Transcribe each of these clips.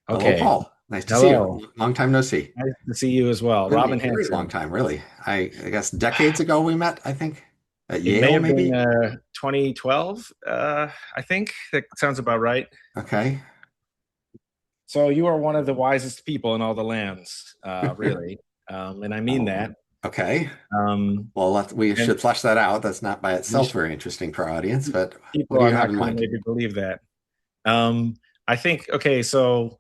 Hello, Okay. Paul. Nice to see Hello. you. Long time no see. Nice to see you as well. Been a Robin very long Hanson. time, really. I guess decades ago we met, I think, at It may Yale, have been maybe. 2012, I think. That sounds about right. Okay. So you are one of the wisest people in all the lands, really. And I mean Oh, that. okay. Um, Well, we and should flesh that out. That's not by we itself sh- very interesting for our audience, but what People do are you have not in going to mind? maybe believe that. Um, I think, okay, so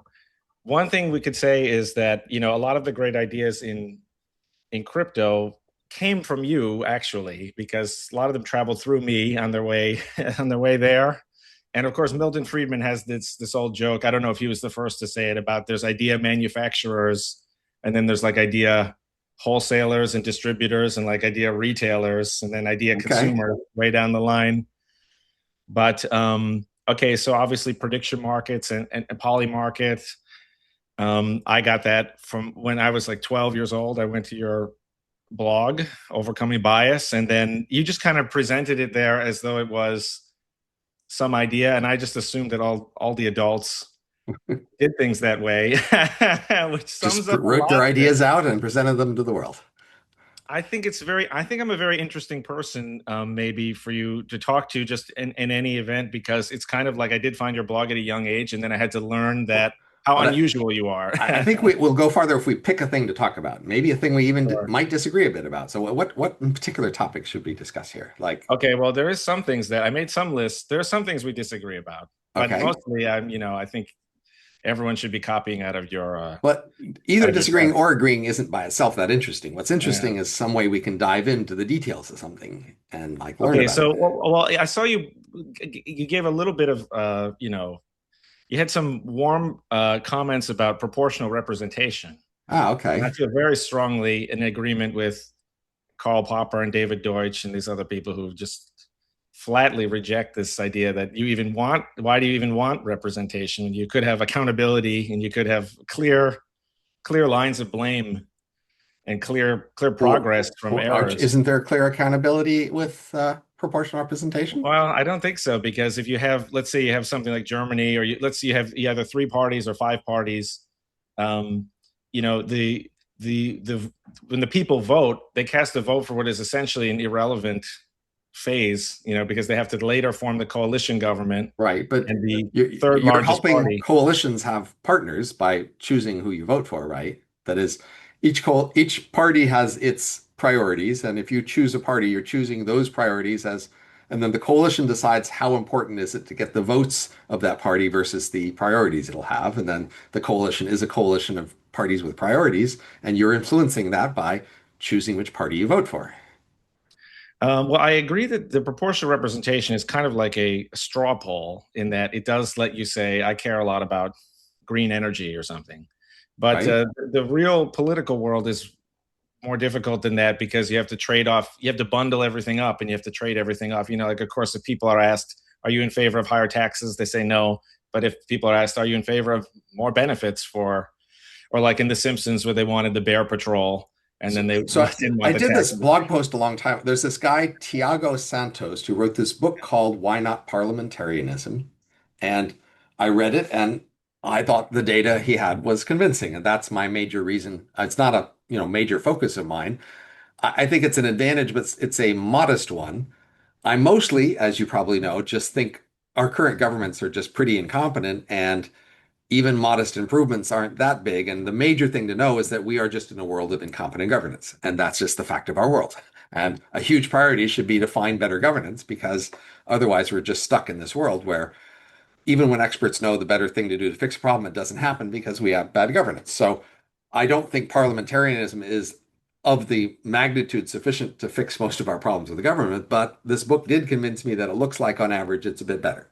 one thing we could say is that, a lot of the great ideas in crypto came from you actually, because a lot of them traveled through me on their way on their way there. And of course, Milton Friedman has this old joke. I don't know if he was the first to say it about there's idea manufacturers, and then there's like idea wholesalers and distributors, and like idea retailers, and then idea Okay. consumer way down the line. But okay, so obviously prediction markets and poly markets. I got that from when I was like 12 years old. I went to your blog, Overcoming Bias, and then you just kind of presented it there as though it was some idea, and I just assumed that all the adults did things that way, which Just sums up a wrote their lot of it. ideas out and presented them to the world. I think I'm a very interesting person, maybe for you to talk to just in any event, because it's kind of like I did find your blog at a young age, and then I had to learn Well, that how well, unusual you are. I think we'll go farther if we pick a thing to talk about. Maybe a thing we even Sure. might disagree a bit about. So, what in particular topics should we discuss here? Like, Okay, well, there is some things that I made some lists. There are some things we disagree about, but okay. mostly, I think everyone should be copying But out either of your disagreeing text. or agreeing isn't by itself that interesting. What's Yeah. interesting is some way we can dive into the details of something and like learn Okay, about it. so I saw you gave a little bit of you had some warm comments about proportional representation, Ah, and I okay. feel very strongly in agreement with Karl Popper and David Deutsch and these other people who just flatly reject this idea that you even want. Why do you even want representation? You could have accountability, and you could have clear lines of blame and clear Well, progress from errors. isn't there clear accountability with proportional representation? Well, I don't think so, because if you have, let's say you have something like Germany, or let's say you have either three parties or five parties, um, you know, the when the people vote, they cast a vote for what is essentially an irrelevant phase, because they have to later form the coalition government, Right, but and the third you're largest helping party. coalitions have partners by choosing who you vote for, right? That is, each party has its priorities, and if you choose a party, you're choosing those priorities as, and then the coalition decides how important is it to get the votes of that party versus the priorities it'll have, and then the coalition is a coalition of parties with priorities, and you're influencing that by choosing which party you vote for. Well, I agree that the proportional representation is kind of like a straw poll, in that it does let you say, I care a lot about green energy or something. But Right? the real political world is more difficult than that, because you have to trade off, you have to bundle everything up, and you have to trade everything off. Like, of course, if people are asked, are you in favor of higher taxes? They say no. But if people are asked, are you in favor of more benefits or like in The Simpsons, where they wanted the Bear Patrol, and So, then they so didn't I want the did this taxes. blog post a long time. There's this guy, Tiago Santos, who wrote this book called Why Not Parliamentarianism? And I read it and I thought the data he had was convincing. And that's my major reason. It's not a, major focus of mine. I think it's an advantage, but it's a modest one. I mostly, as you probably know, just think our current governments are just pretty incompetent and even modest improvements aren't that big. And the major thing to know is that we are just in a world of incompetent governance. And that's just the fact of our world. And a huge priority should be to find better governance, because otherwise we're just stuck in this world where even when experts know the better thing to do to fix a problem, it doesn't happen because we have bad governance. So I don't think parliamentarianism is of the magnitude sufficient to fix most of our problems with the government, but this book did convince me that it looks like on average it's a bit better.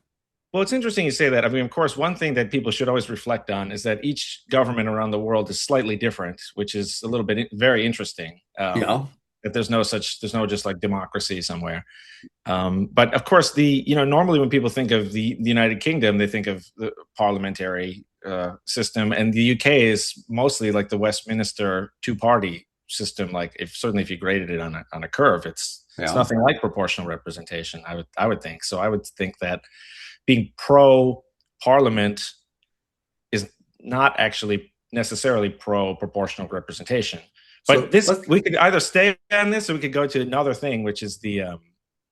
Well, it's interesting you say that. I mean, of course, one thing that people should always reflect on is that each government around the world is slightly different, which is a little bit very interesting. You know, That there's no just like democracy somewhere. But of course, normally when people think of the United Kingdom, they think of the parliamentary system, and the UK is mostly like the Westminster two-party system. Like, certainly if you graded it on a curve, it's yeah. nothing like proportional representation. I would think so. I would think that being pro parliament is not actually necessarily pro proportional representation. But So this, let's we could either stay on this, or we could go to another thing, which is the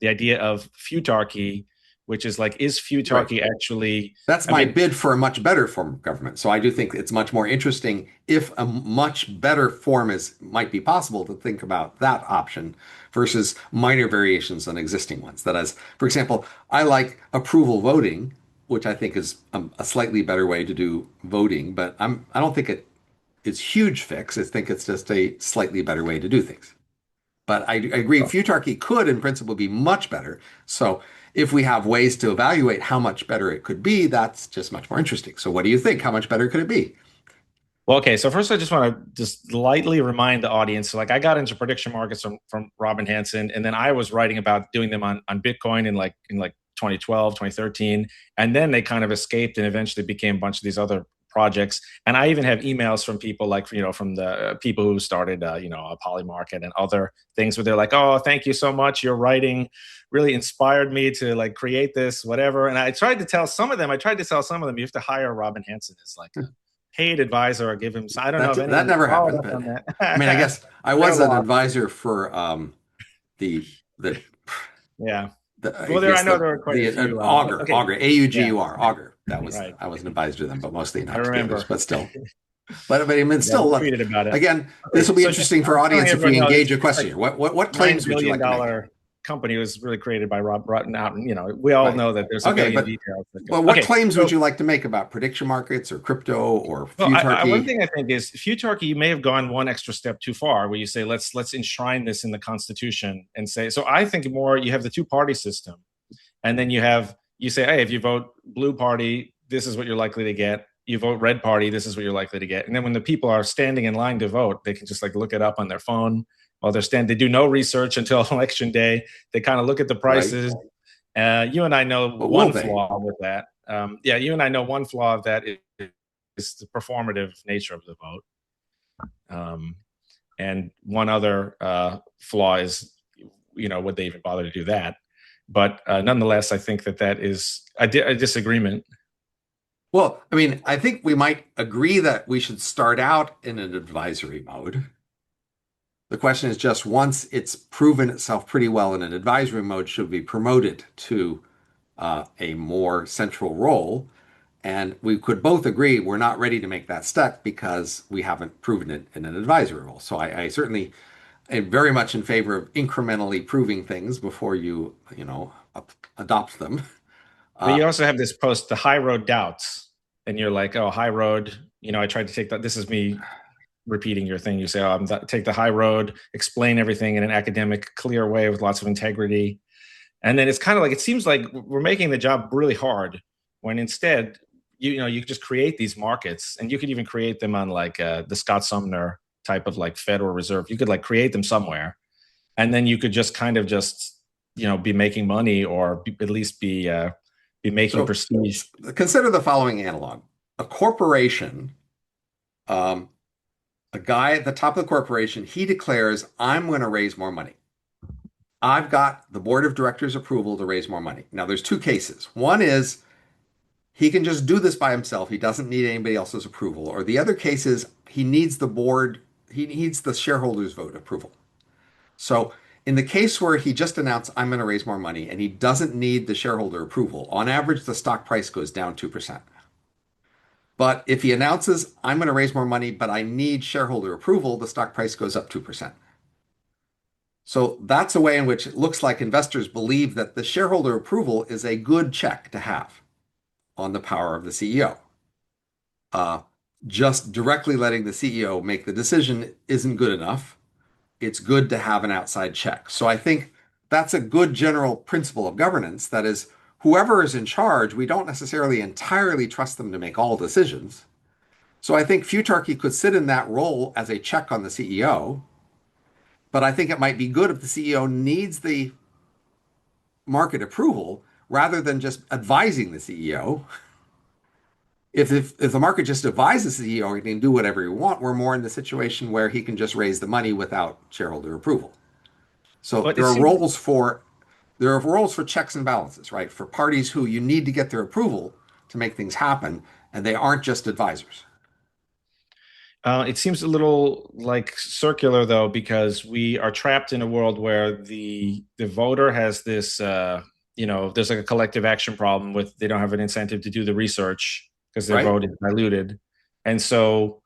idea of futarchy, which is like, is right. futarchy actually? That's I my mean, bid for a much better form of government. So I do think it's much more interesting if a much better form is might be possible to think about that option versus minor variations on existing ones. That is, for example, I like approval voting, which I think is a slightly better way to do voting, but I don't think it's huge fix. I think it's just a slightly better way to do things. But I agree, futarchy could, in principle, be much better. So if we have ways to evaluate how much better it could be, that's just much more interesting. So what do you think? How much better could it be? well, okay. So first, I just want to just lightly remind the audience. So, like, I got into prediction markets from Robin Hanson, and then I was writing about doing them on Bitcoin in 2012, 2013, and then they kind of escaped and eventually became a bunch of these other projects. And I even have emails from people like, from the people who started a Polymarket and other things, where they're like, "Oh, thank you so much. Your writing really inspired me to like create this, whatever." And I tried to tell some of them, you have to hire Robin Hanson as like a paid advisor or give him. I don't know if That anyone never followed happened, up but on I mean, I that. guess I They're was an lost. advisor for the the Yeah. I Well, I guess know there are quite a few. Augur, Okay. Yeah. Augur, Augur. That was Right. I was an advisor to them, but mostly I not to the others. remember. But still, but I mean, Yeah, still, we look tweeted about it. again. This Okay, will be so just interesting for I'm telling audience if we everyone, no, engage a it's question like here. What nine claims would you billion like to make? dollar company was really created by Rob Rutten out, and we all Right. know that there's a Okay, billion but details that go. what Okay, claims would so you like to make about prediction markets or crypto or well, one futarchy? thing I think is futarchy. You may have gone one extra step too far, where you say let's enshrine this in the Constitution and say. So I think more you have the two party system, and then you say, hey, if you vote blue party, this is what you're likely to get. You vote red party, this is what you're likely to get. And then when the people are standing in line to vote, they can just like look it up on their phone while they're standing. They do no research until election day. They kind of look at the Right. prices. You and I know But will one they? flaw with that. Yeah, you and I know one flaw of that is the performative nature of the vote. And one other flaw is, would they even bother to do that? But nonetheless, I think that is a disagreement. Well, I mean, I think we might agree that we should start out in an advisory mode. The question is just once it's proven itself pretty well in an advisory mode, should we promote it to a more central role? And we could both agree we're not ready to make that step because we haven't proven it in an advisory role. So I certainly am very much in favor of incrementally proving things before you adopt them. But Uh, you also have this post, the high road doubts, and you're like, oh, high road. I tried to take that. This is me repeating your thing. You say, oh, take the high road, explain everything in an academic, clear way with lots of integrity. And then it's kind of like, it seems like we're making the job really hard when instead, you just create these markets, and you could even create them on like the Scott Sumner type of like Federal Reserve. You could like create them somewhere, and then you could just kind of just, be making money, or at least be making so prestige. consider the following analog. A corporation, um, a guy at the top of the corporation, he declares, I'm going to raise more money. I've got the board of directors approval to raise more money. Now, there's two cases. One is he can just do this by himself. He doesn't need anybody else's approval. Or the other case is he needs the board, he needs the shareholders' vote approval. So in the case where he just announced, I'm going to raise more money, and he doesn't need the shareholder approval, on average, the stock price goes down 2%. But if he announces, I'm going to raise more money, but I need shareholder approval, the stock price goes up 2%. So that's a way in which it looks like investors believe that the shareholder approval is a good check to have on the power of the CEO. Uh, just directly letting the CEO make the decision isn't good enough. It's good to have an outside check. So I think that's a good general principle of governance. That is, whoever is in charge, we don't necessarily entirely trust them to make all decisions. So I think futarchy could sit in that role as a check on the CEO. But I think it might be good if the CEO needs the market approval rather than just advising the CEO. If the market just advises the CEO he can do whatever he wants, we're more in the situation where he can just raise the money without shareholder approval. So But it seems there are roles for checks and balances, right? For parties who you need to get their approval to make things happen, and they aren't just advisors. It seems a little like circular though, because we are trapped in a world where the voter has this, there's like a collective action problem with they don't have an incentive to do the research because their Right? vote is diluted, and so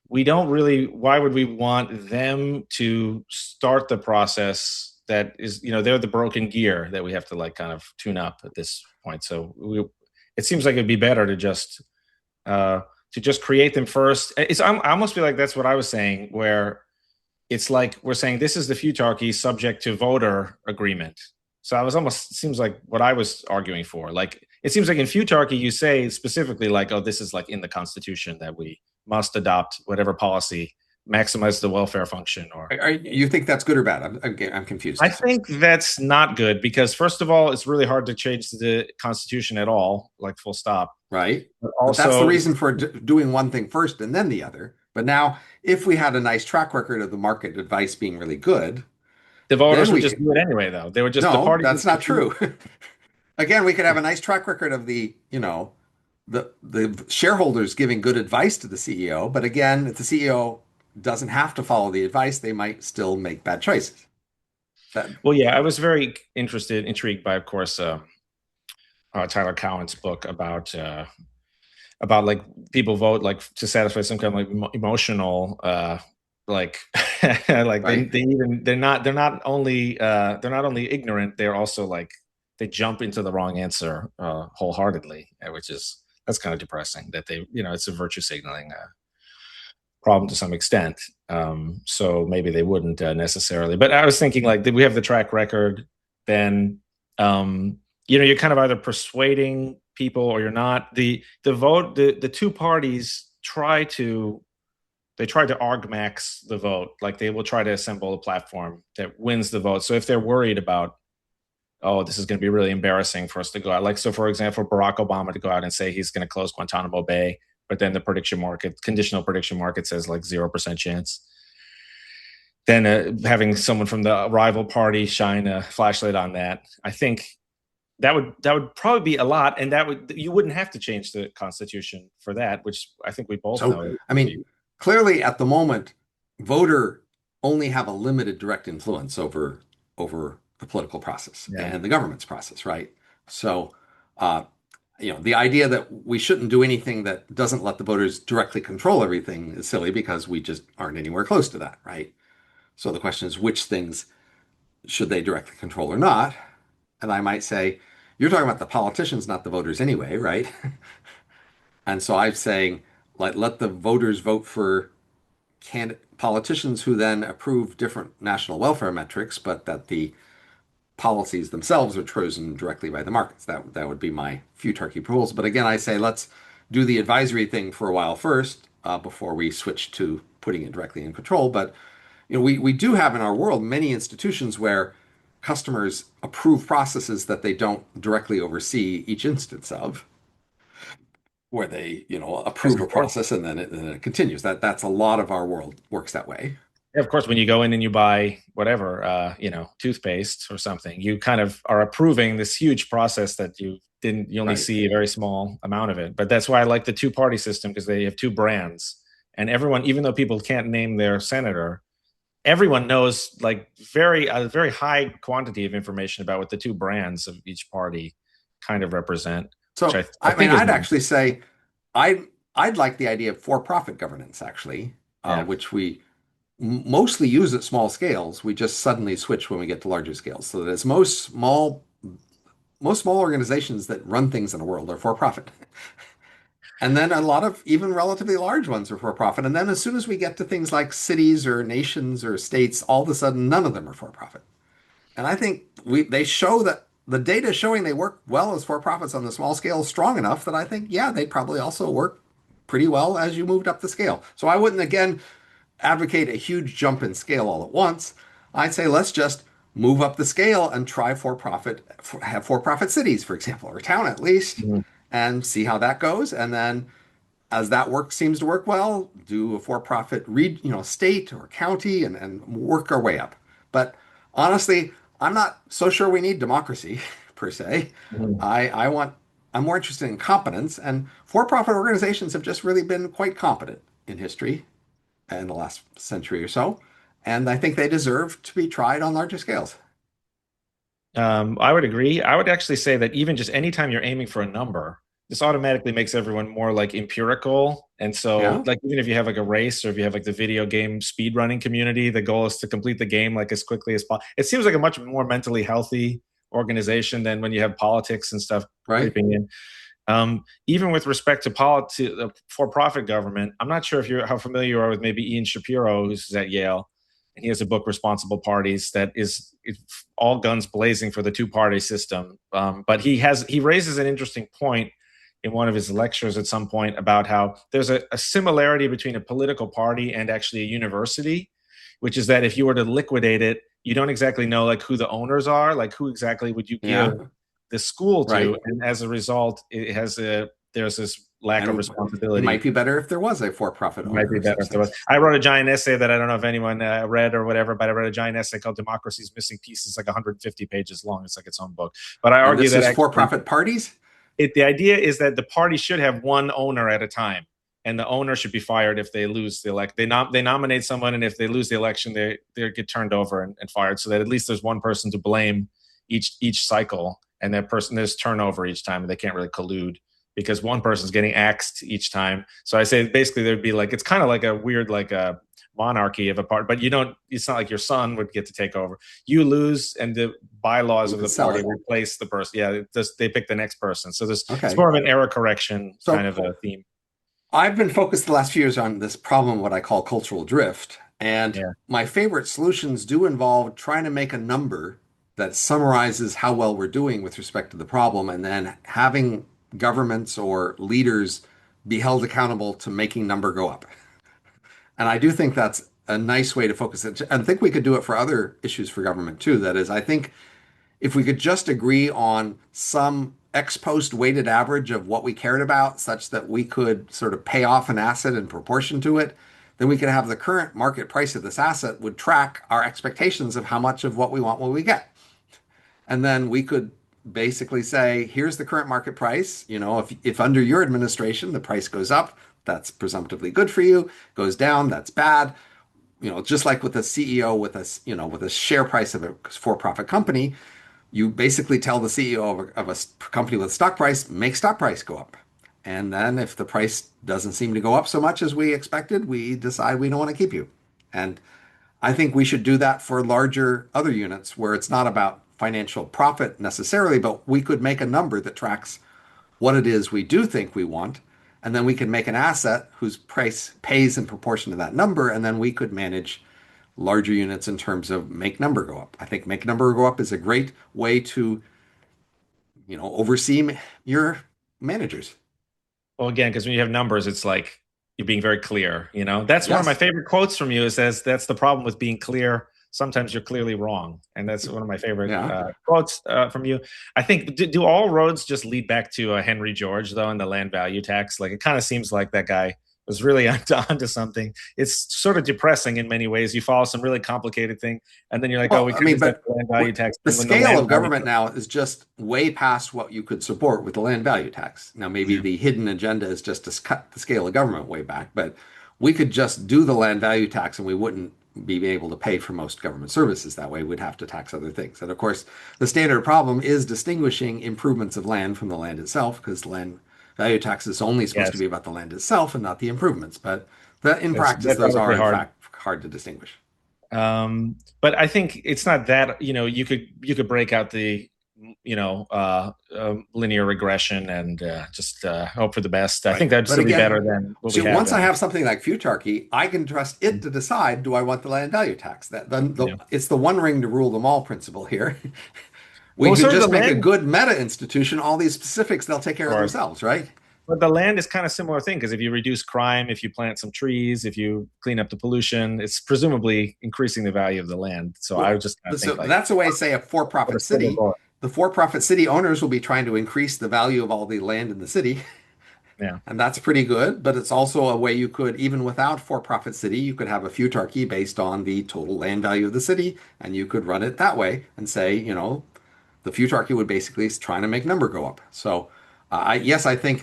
we don't really. Why would we want them to start the process that is, they're the broken gear that we have to like kind of tune up at this point. It seems like it'd be better uh, to just create them first. I almost feel like that's what I was saying, where it's like we're saying this is the futarchy subject to voter agreement. So I was almost seems like what I was arguing for. Like it seems like in futarchy you say specifically like, oh, this is like in the Constitution that we must adopt whatever policy maximize the welfare function. Or You think that's good or bad? I'm I confused. think that's not good because first of all, it's really hard to change the Constitution at all, like full stop. Right? But But that's the also, reason for doing one thing first and then the other. But now, if we had a nice track record of the market advice being really good, the then voters would we just could. do it anyway, though. They would just the No, party would that's not just do true. Again, we could have a nice track record of the shareholders giving good advice to the CEO. But again, if the CEO doesn't have to follow the advice, they might still make bad choices. That Well, yeah, I was very intrigued by, of course, Tyler Cowen's book about like people vote like to satisfy some kind of like emotional like like right? they're not only ignorant, they're also like they jump into the wrong answer wholeheartedly, which is that's kind of depressing that they it's a virtue signaling problem to some extent. So maybe they wouldn't necessarily. But I was thinking like, did we have the track record? Then you're kind of either persuading people or you're not. The two parties try to argmax the vote. Like they will try to assemble a platform that wins the vote. So if they're worried about, oh, this is going to be really embarrassing for us to go out. Like, so for example, Barack Obama to go out and say he's going to close Guantanamo Bay, but then the conditional prediction market says like 0% chance. Then having someone from the rival party shine a flashlight on that, I think that would probably be a lot, and you wouldn't have to change the Constitution for that, which I think we both So, know I would be. mean, clearly at the moment, voter only have a limited direct influence over the political process Yeah. and the government's process, right? So, uh, the idea that we shouldn't do anything that doesn't let the voters directly control everything is silly because we just aren't anywhere close to that, right? So the question is, which things should they directly control or not? And I might say, you're talking about the politicians, not the voters anyway, right? And so I'm saying, let the voters vote for politicians who then approve different national welfare metrics, but that the policies themselves are chosen directly by the markets. That would be my futarchy proposal. But again, I say let's do the advisory thing for a while first before we switch to putting it directly in control. But we do have in our world many institutions where customers approve processes that they don't directly oversee each instance of, where they Yes, approve a of course. process and then it continues. That's a lot of our world works that way. Yeah, of course, when you go in and you buy whatever, toothpaste or something, you kind of are approving this huge process that you only Right. see a very small amount of it. But that's why I like the two-party system because they have two brands. And everyone, even though people can't name their senator, everyone knows like a very high quantity of information about what the two brands of each party kind of represent, which So I I mean, think is I'd actually say I'd like the idea of for-profit governance actually, yeah. which we mostly use at small scales. We just suddenly switch when we get to larger scales. So that it's most small organizations that run things in the world are for-profit. And then a lot of even relatively large ones are for-profit. And then as soon as we get to things like cities or nations or states, all of a sudden none of them are for-profit. And I think they show that the data showing they work well as for-profits on the small scale is strong enough that I think, yeah, they probably also work pretty well as you moved up the scale. So I wouldn't again advocate a huge jump in scale all at once. I'd say let's just move up the scale and try have for-profit cities, for example, or town at least, Mhm. and see how that goes. And then as that seems to work well, do a for-profit state or county and work our way up. But honestly, I'm not so sure we need democracy per se. Mhm. I'm more interested in competence, and for-profit organizations have just really been quite competent in history. in the last century or so. And I think they deserve to be tried on larger scales. I would agree. I would actually say that even just anytime you're aiming for a number, this automatically makes everyone more like empirical. And so, Yeah, like, even if you have like a race or if you have like the video game speed running community, the goal is to complete the game like as quickly as possible. It seems like a much more mentally healthy organization than when you have politics and stuff right. creeping in. Even with respect to the for-profit government, I'm not sure if you're how familiar you are with maybe Ian Shapiro, who's at Yale, and he has a book, Responsible Parties, that is all guns blazing for the two-party system. But he raises an interesting point in one of his lectures at some point about how there's a similarity between a political party and actually a university, which is that if you were to liquidate it, you don't exactly know like who the owners are, like who exactly would you give Yeah, the school to, right. and as a result, there's this lack of And it might responsibility. be better if there was a for-profit It might owner be of better such if there was. things. I wrote a giant essay that I don't know if anyone read or whatever, but I wrote a giant essay called "Democracy's Missing Pieces," like 150 pages long. It's like its own book. But I And argue this that is actually, for-profit parties? the idea is that the party should have one owner at a time, and the owner should be fired if they lose the elect. They nominate someone, and if they lose the election, they get turned over and fired, so that at least there's one person to blame each cycle, and that person there's turnover each time, and they can't really collude because one person's getting axed each time. So I say basically there'd be like it's kind of like a weird like a monarchy of a part, but you don't. It's not like your son would get to take over. You lose, and the bylaws You of could the sell party it. replace the person. Yeah, they pick the next person. So there's it's Okay. more of an error correction kind So of a theme. I've been focused the last few years on this problem, what I call cultural drift. And Yeah. my favorite solutions do involve trying to make a number that summarizes how well we're doing with respect to the problem, and then having governments or leaders be held accountable to making number go up. And I do think that's a nice way to focus it. And I think we could do it for other issues for government too. That is, I think if we could just agree on some ex post weighted average of what we cared about, such that we could sort of pay off an asset in proportion to it, then we could have the current market price of this asset would track our expectations of how much of what we want will we get. And then we could basically say, here's the current market price. If under your administration the price goes up, that's presumptively good for you, goes down, that's bad. Just like with a CEO with a share price of a for-profit company, you basically tell the CEO of a company with a stock price, make stock price go up. And then if the price doesn't seem to go up so much as we expected, we decide we don't want to keep you. And I think we should do that for larger other units where it's not about financial profit necessarily, but we could make a number that tracks what it is we do think we want. And then we can make an asset whose price pays in proportion to that number. And then we could manage larger units in terms of make number go up. I think make number go up is a great way to, oversee your managers. Well, again, because when you have numbers, it's like you're being very clear. That's one of my Yes. favorite quotes from you. It says that's the problem with being clear. Sometimes you're clearly wrong, and that's one of my favorite Yeah. quotes from you. I think do all roads just lead back to Henry George though, and the land value tax? Like it kind of seems like that guy was really onto something. It's sort of depressing in many ways. You follow some really complicated thing, and then you're like, oh, Well, we I could mean, just have but the land value tax. the And when the scale land of value government now is just way past what you could support with the land value tax. Now, maybe yeah. the hidden agenda is just to cut the scale of government way back, but we could just do the land value tax and we wouldn't be able to pay for most government services that way. We'd have to tax other things. And of course, the standard problem is distinguishing improvements of land from the land itself, because the land value tax is only supposed to Yes, be about the land itself and not the improvements. But in practice, that's those are obviously in hard. fact hard to distinguish. But I think it's not that, you could break out the, linear regression and just hope for the best. I Right. think that'd But still be better again, than what we so have once I then. have something like Futarchy, I can trust it to decide, do I want the land value tax? Yeah. It's the one ring to rule them all principle here. We Well, could sort of the just make a land, good meta institution, all these specifics, they'll take care of of course. themselves, right? But the land is kind of similar thing because if you reduce crime, if you plant some trees, if you clean up the pollution, it's presumably increasing the value of the land. So I Well, would just kind of so think like that's the way, say, a sort for-profit of silver city, bullet. the for-profit city owners will be trying to increase the value of all the land in the city. Yeah. And that's pretty good, but it's also a way you could, even without for-profit city, you could have a futarchy based on the total land value of the city, and you could run it that way and say, the futarchy would basically is trying to make number go up. So, yes, I think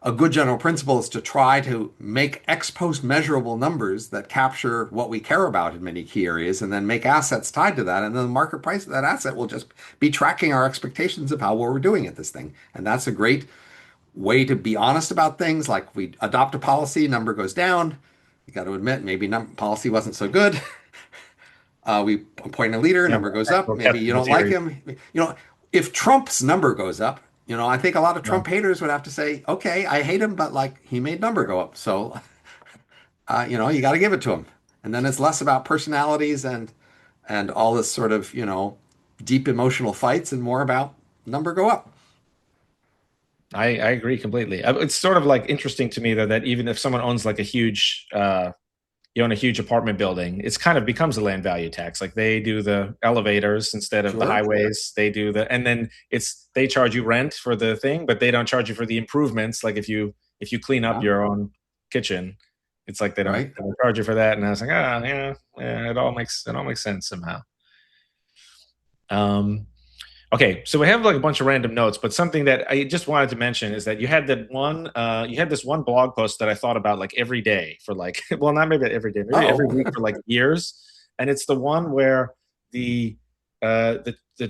a good general principle is to try to make ex post measurable numbers that capture what we care about in many key areas and then make assets tied to that. And then the market price of that asset will just be tracking our expectations of how well we're doing at this thing. And that's a great way to be honest about things. Like we adopt a policy, number goes down. You got to admit, maybe policy wasn't so good. We appoint a leader, Yeah, number goes up. we'll Maybe get you the don't like material. him. If Trump's number goes up, I think a lot of Yeah. Trump haters would have to say, okay, I hate him, but like he made number go up. So, you got to give it to him. And then it's less about personalities and all this sort of, deep emotional fights and more about number go up. I agree completely. It's sort of like interesting to me though that even if someone owns like a huge you own a huge apartment building, it's kind of becomes a land value tax. Like they do the elevators instead of the Sure. highways. They do and then they charge you rent for the thing, but they don't charge you for the improvements. Like if you clean up Yeah. your own kitchen, it's like Right. they don't charge you for that. And I was like, yeah, it all makes sense somehow. Um, Okay, so we have like a bunch of random notes, but something that I just wanted to mention is that you had this one blog post that I thought about like every day for like, well, not maybe every day, maybe every Oh, week for like years. And it's the one where the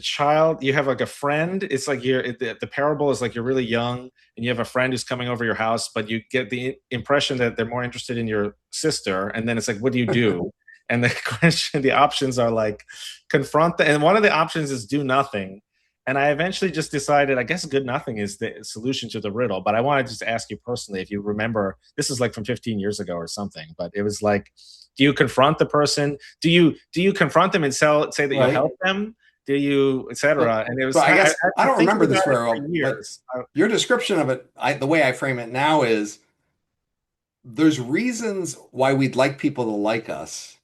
child, you have like a friend. It's like the parable is like you're really young and you have a friend who's coming over your house, but you get the impression that they're more interested in your sister. And then it's like, what do you do? And the the options are like and one of the options is do nothing. And I eventually just decided, I guess good nothing is the solution to the riddle. But I want to just ask you personally, if you remember, this is like from 15 years ago or something, but it was like, do you confront the person? Do you confront them and say that you'll right. help them? Do you, Well, etc.? And it so was I kind of, guess I I don't thinking remember this about it very for well, but years. your description of it, the way I frame it now is there's reasons why we'd like people to like us.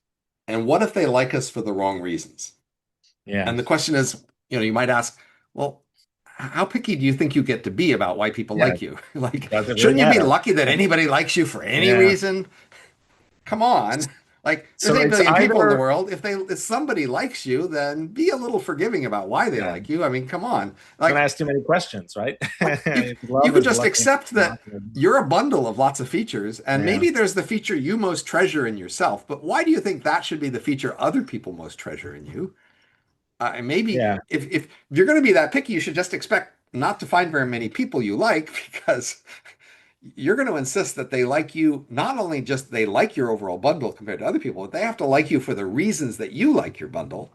And what if they like us for the wrong reasons? Yeah. And the question is, you might ask, well, how picky do you think you get to be about why people Yeah. like you? Like, Does it really shouldn't you be matter? lucky that anybody likes you for any Yeah. reason? Come on. Like, there's So 8 it's billion people in the either, world. If somebody likes you, then be a little forgiving about why they yeah, like you. I mean, come on. don't Like, ask too many questions, right? you you Love could is just lucky. accept that you're a bundle of lots of features, and Yeah. maybe there's the feature you most treasure in yourself. But why do you think that should be the feature other people most treasure in you? And maybe Yeah. if you're going to be that picky, you should just expect not to find very many people you like because you're going to insist that they like you, not only just they like your overall bundle compared to other people, but they have to like you for the reasons that you like your bundle.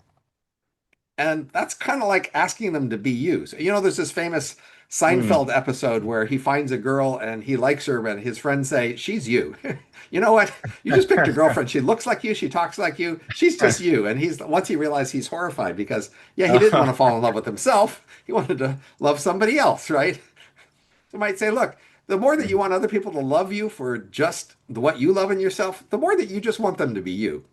And that's kind of like asking them to be you. So, there's this famous Mm. Seinfeld episode where he finds a girl and he likes her, but his friends say, she's you. You know what? You just picked a girlfriend. She looks like you. She talks like you. She's just you. And once he realized he's horrified because, yeah, he didn't want to fall in love with himself. He wanted to love somebody else, right? So might say, look, the more that you want other people to love you for just what you love in yourself, the more that you just want them to be you.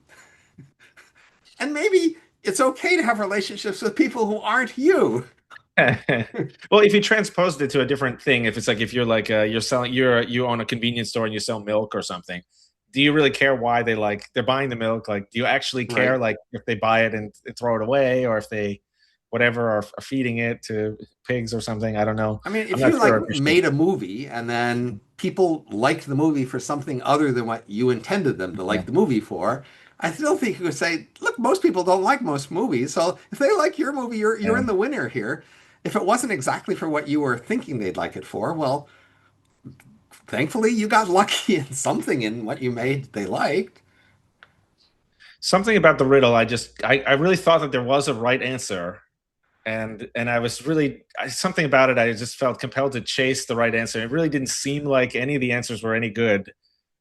And maybe it's okay to have relationships with people who aren't you. Well, if you transposed it to a different thing, if it's like if you're like you own a convenience store and you sell milk or something, do you really care why they're buying the milk? Like, do you actually care Right. like if they buy it and throw it away, or if they whatever are feeding it to pigs or something? I don't know. I mean, I'm if not you sure like if you should. made a movie and then people liked the movie for something other than what you intended them to Yeah. like the movie for, I still think you could say, look, most people don't like most movies. So if they like your movie, you're Yeah. in the winner here. If it wasn't exactly for what you were thinking they'd like it for, well, thankfully you got lucky in something in what you made they liked. Something about the riddle, I really thought that there was a right answer, and I was really something about it. I just felt compelled to chase the right answer. It really didn't seem like any of the answers were any good,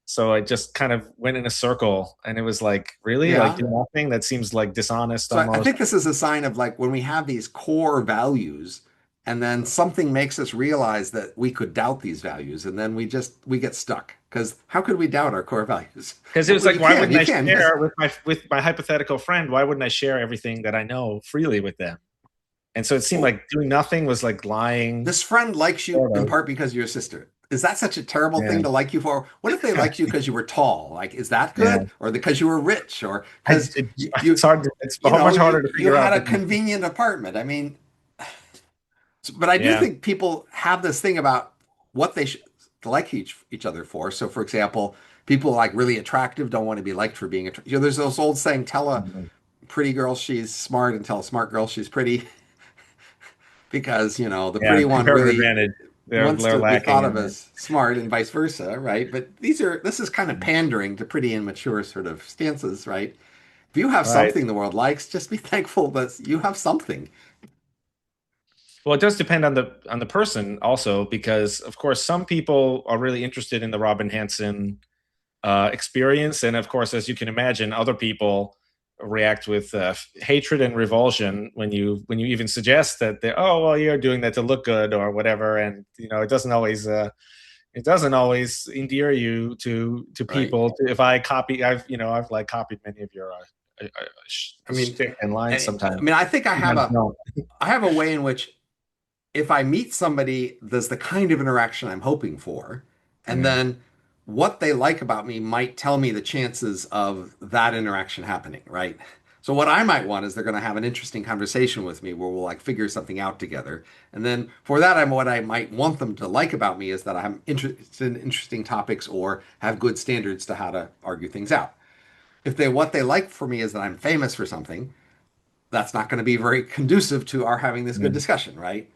so I just kind of went in a circle, and it was like, really, like Yeah. do nothing. That seems like dishonest So I almost. think this is a sign of like when we have these core values and then something makes us realize that we could doubt these values and then we get stuck because how could we doubt our core values? Because it was Well, like, you why can, wouldn't you I can, yes. share with my hypothetical friend? Why wouldn't I share everything that I know freely with them? And so it seemed Well, like doing nothing was like lying, this friend likes you sort in of. part because you're a sister. Is that such a terrible Yeah, thing to like you for? What if they liked you because you were tall? Like, is that yeah. good? Or because you were rich? Or I, because it, you, it's you, hard. It's you know, much you, harder to you figure had out a than you think. convenient apartment? I mean, but I do Yeah. think people have this thing about what they should. to like each other for. So, for example, people like really attractive don't want to be liked for being attractive. You know, there's those old saying, tell a Mhm. pretty girl she's smart and tell a smart girl she's pretty, because, you know, the Yeah, pretty one comparative really advantage. wants They're to be lacking thought in of that. as smart and vice versa, right? But this is kind of pandering to pretty immature sort of stances, right? If you have Right. something the world likes, just be thankful that you have something. Well, it does depend on the person also, because of course some people are really interested in the Robin Hanson experience, and of course, as you can imagine, other people react with hatred and revulsion when you even suggest that they, oh well, you're doing that to look good or whatever, and you know it doesn't always endear you to Right. people. If I copy, I've like copied many of your I mean, shtick and lines sometimes. I think Sometimes no. I have a way in which if I meet somebody, there's the kind of interaction I'm hoping for, and Mhm. then what they like about me might tell me the chances of that interaction happening, right? So what I might want is they're going to have an interesting conversation with me where we'll like figure something out together. And then for that, I'm what I might want them to like about me is that I'm interested in interesting topics or have good standards to how to argue things out. If they what they like for me is that I'm famous for something, that's not going to be very conducive to our having this good Mhm. discussion, right?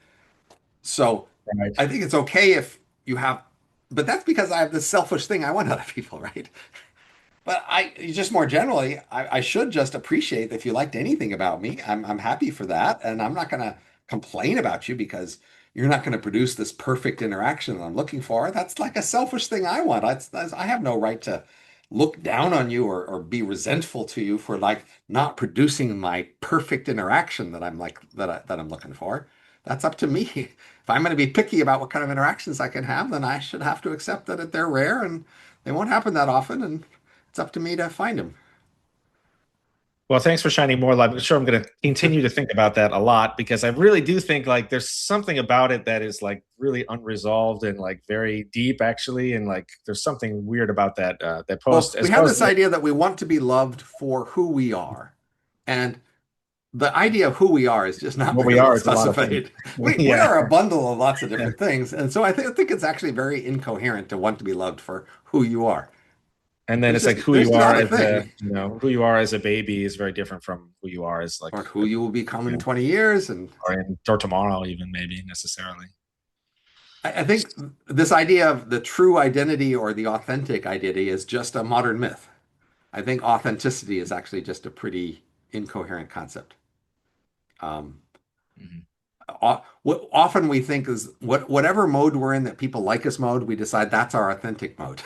So Right. I think it's okay if you have, but that's because I have this selfish thing I want out of people, right? But I just more generally, I should just appreciate if you liked anything about me. I'm happy for that, and I'm not going to complain about you because you're not going to produce this perfect interaction that I'm looking for. That's like a selfish thing I want. I have no right to look down on you or be resentful to you for like not producing my perfect interaction that that I'm looking for. That's up to me. If I'm going to be picky about what kind of interactions I can have, then I should have to accept that they're rare and they won't happen that often, and it's up to me to find him. Well, thanks for shining more light. I'm sure I'm going to continue to think about that a lot because I really do think like there's something about it that is like really unresolved and like very deep actually, and like there's something weird about that Well, post we as have opposed this to idea that we want to be loved for who we are. And the idea of who we are is just not what we very well are. It's a lot of things. specified. We Yeah, are a bundle of lots of different things. And so I think it's actually very incoherent to want to be loved for who you are. and then it's like There's not a thing. who you are as a baby is very different from who you are as like Or who you will become you in know, 20 years. And or tomorrow even maybe necessarily. I think this idea of the true identity or the authentic identity is just a modern myth. I think authenticity is actually just a pretty incoherent concept. Um, Mhm. what often we think is whatever mode we're in that people like us mode, we decide that's our authentic mode.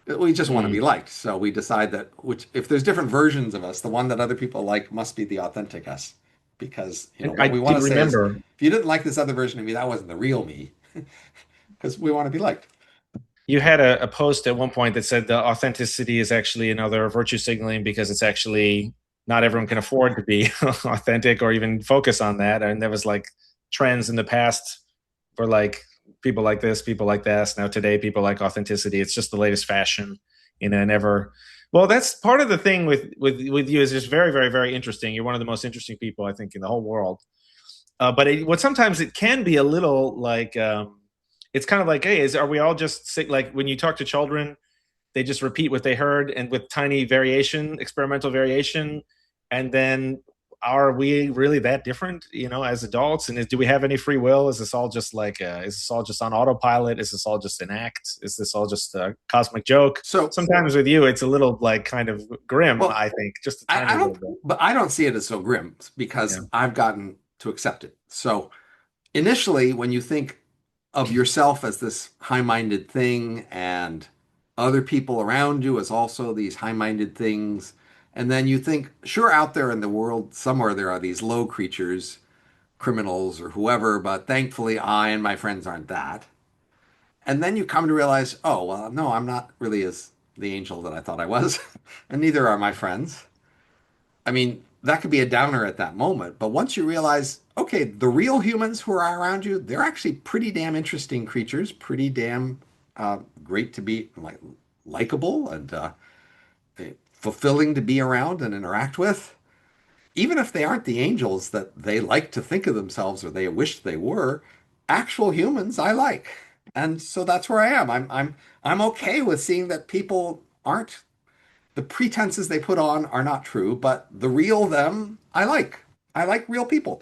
We just want to be Mm. liked, so we decide that which if there's different versions of us, the one that other people like must be the authentic us, because you know And what I we want did to say is remember if you didn't like this other version of me, that wasn't the real me, because we want to be liked. you had a post at one point that said the authenticity is actually another virtue signaling because it's actually not everyone can afford to be authentic or even focus on that. And there was like trends in the past for like people like this, people like that. Now today, people like authenticity. It's just the latest fashion in an ever. Well, that's part of the thing with you is just very, very, very interesting. You're one of the most interesting people I think in the whole world. But what sometimes it can be a little like it's kind of like, hey, are we all just sick? Like when you talk to children, they just repeat what they heard and with tiny variation, experimental variation, and then are we really that different, as adults? And do we have any free will? Is this all just like, is this all just on autopilot? Is this all just an act? Is this all just a cosmic joke? So, Sometimes with you, it's a little like kind of grim, well, I think, just a tiny I little don't, bit. but I don't see it as so grim Yeah. because I've gotten to accept it. So initially, when you think of yourself as this high-minded thing and other people around you as also these high-minded things, and then you think, sure, out there in the world somewhere there are these low creatures, criminals or whoever, but thankfully I and my friends aren't that. And then you come to realize, oh, well, no, I'm not really as the angel that I thought I was, and neither are my friends. I mean, that could be a downer at that moment, but once you realize, okay, the real humans who are around you, they're actually pretty damn interesting creatures, pretty damn great to be like likable and fulfilling to be around and interact with. Even if they aren't the angels that they like to think of themselves or they wish they were, actual humans I like. And so that's where I am. I'm okay with seeing that people aren't the pretenses they put on are not true, but the real them I like. I like real people.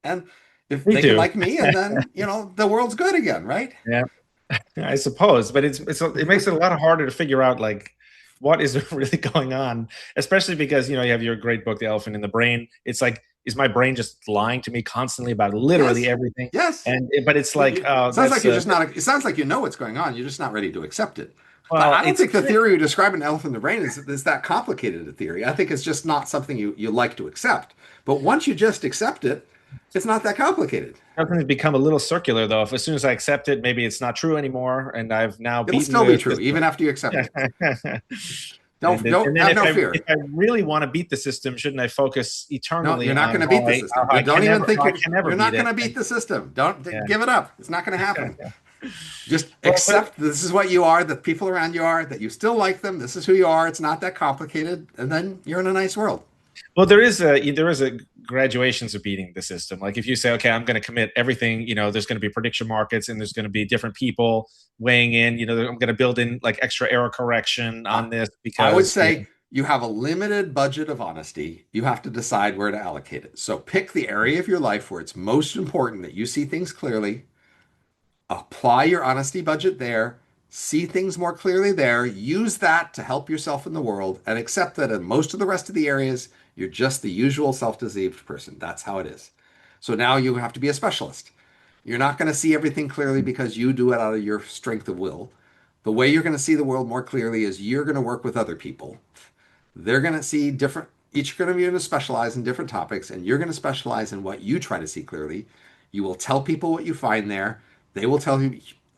And if Me they can too. like me, and then, the world's good again, right? Yeah, I suppose, but it makes it a lot harder to figure out like what is really going on, especially because you have your great book, The Elephant in the Brain. It's like, is my brain just lying to me constantly about literally Yes. everything? Yes. And but it's like, It oh, sounds like that's you're just not, it sounds like you know what's going on. You're just not ready to accept it. But well, I don't it's think the theory you describe in Elephant in the Brain is that complicated a theory. I think it's just not something you like to accept. But once you just accept it, it's not that complicated. something become a little circular though. If as soon as I accept it, maybe it's not true anymore, and I've now It'll beaten still be the true, system. even after you accept it. And Don't then have if no if fear. I really want to beat the system, shouldn't I focus No, eternally you're not on going to beat the system. how I can Don't even never think how I can never you're beat not going it? to beat And the system. Don't yeah, give it up. It's not going to happen. Just well, but accept this is what you are, that people around you are, that you still like them. This is who you are. It's not that complicated, and then you're in a nice world. well, there is a graduations of beating the system. Like if you say, okay, I'm going to commit everything, there's going to be prediction markets, and there's going to be different people weighing in. I'm going to build in like extra error correction I, on this I would because say you have a limited budget of honesty. You have to decide where to allocate it. So pick the area of your life where it's most important that you see things clearly. Apply your honesty budget there, see things more clearly there, use that to help yourself in the world, and accept that in most of the rest of the areas, you're just the usual self deceived person. That's how it is. So now you have to be a specialist. You're not going to see everything clearly because you do it out of your strength of will. The way you're going to see the world more clearly is you're going to work with other people. They're going to see different, each going to be going to specialize in different topics, and you're going to specialize in what you try to see clearly. You will tell people what you find there. They will tell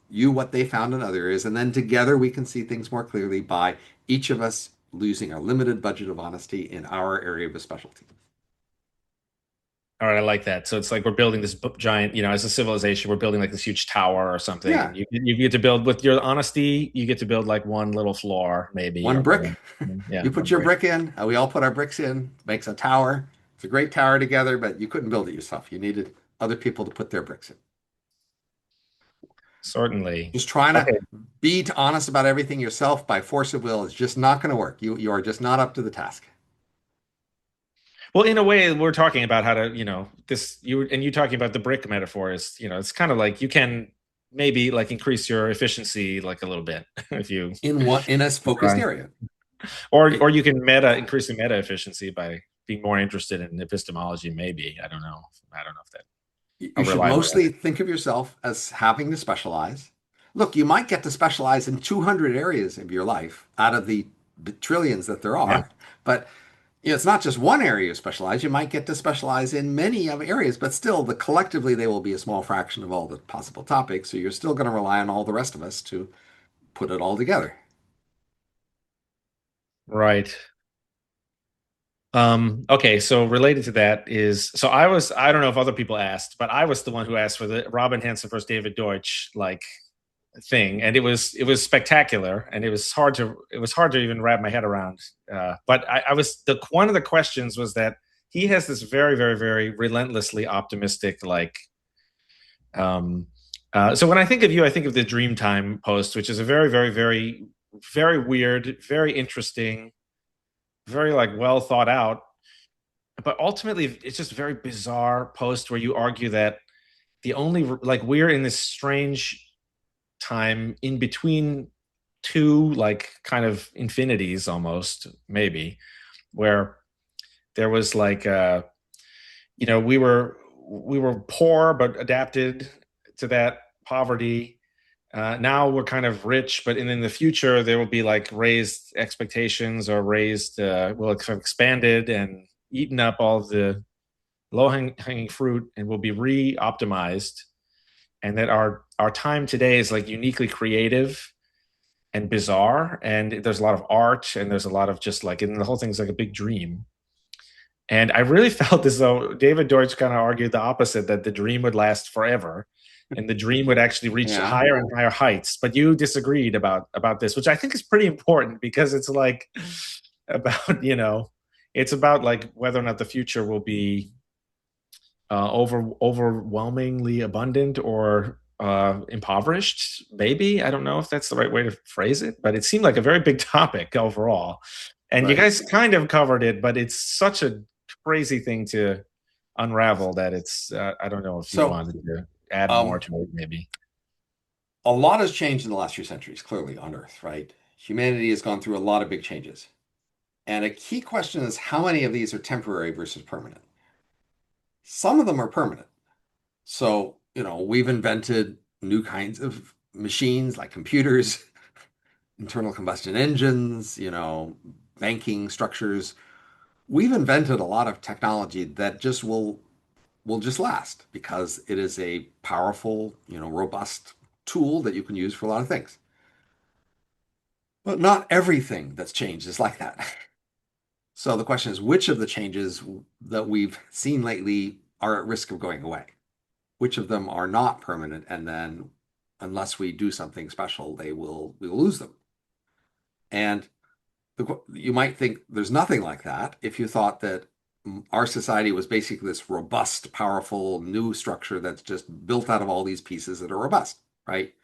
you what they found in other areas, and then together we can see things more clearly by each of us losing a limited budget of honesty in our area of specialty. all right, I like that. So it's like we're building this giant, as a civilization, we're building like this huge tower or something, and Yeah, you get to build with your honesty. You get to build like one little floor, maybe, one or brick. more. Yeah, You put one your brick. brick in, we all put our bricks in, makes a tower. It's a great tower together, but you couldn't build it yourself. You needed other people to put their bricks in. Certainly. Just trying to Okay. be honest about everything yourself by force of will is just not going to work. You are just not up to the task. Well, in a way, we're talking about how to, you talking about the brick metaphor is, it's kind of like you can maybe like increase your efficiency like a little bit if you In a focused try. area. Or It, you can increase the meta efficiency by being more interested in epistemology, maybe. I don't know if that how you should reliable that mostly think of yourself as having to specialize. Look, you might get to specialize in 200 areas of your life out of the trillions that there is. are, but it's not just one area you specialize. You might get to specialize in many of areas, but still, collectively they will be a small fraction of all the possible topics. So you're still going to rely on all the rest of us to put it all together. Right. Okay, so related to that is so I don't know if other people asked, but I was the one who asked for the Robin Hanson versus David Deutsch like thing, and it was spectacular, and it was hard to even wrap my head around. But I was the one of the questions was that he has this very very very relentlessly optimistic like. Um, so when I think of you, I think of the Dreamtime post, which is a very very very very weird, very interesting, very like well thought out, but ultimately it's just a very bizarre post where you argue that the only like we're in this strange time in between two like kind of infinities almost maybe where there was like we were poor but adapted to that poverty. Now we're kind of rich, but in the future there will be like raised expectations or raised will have expanded and eaten up all of the low hanging fruit and will be re-optimized, and that our time today is like uniquely creative and bizarre, and there's a lot of art and there's a lot of just like, and the whole thing's like a big dream. And I really felt as though David Deutsch kind of argued the opposite, that the dream would last forever and the dream would actually reach Yeah. higher and higher heights. But you disagreed about this, which I think is pretty important because it's like about, it's about like whether or not the future will be overwhelmingly abundant or impoverished. Maybe I don't know if that's the right way to phrase it, but it seemed like a very big topic overall. And you Right. guys kind of covered it, but it's such a crazy thing to unravel that it's. I don't know if you So, wanted to add more um, to it, maybe. a lot has changed in the last few centuries, clearly on Earth, right? Humanity has gone through a lot of big changes. And a key question is how many of these are temporary versus permanent? Some of them are permanent. So, we've invented new kinds of machines like computers, internal combustion engines, banking structures. We've invented a lot of technology that just will just last because it is a powerful, robust tool that you can use for a lot of things. But not everything that's changed is like that. So the question is, which of the changes that we've seen lately are at risk of going away? Which of them are not permanent? And then, unless we do something special, we'll lose them. And you might think there's nothing like that if you thought that our society was basically this robust, powerful new structure that's just built out of all these pieces that are robust, right?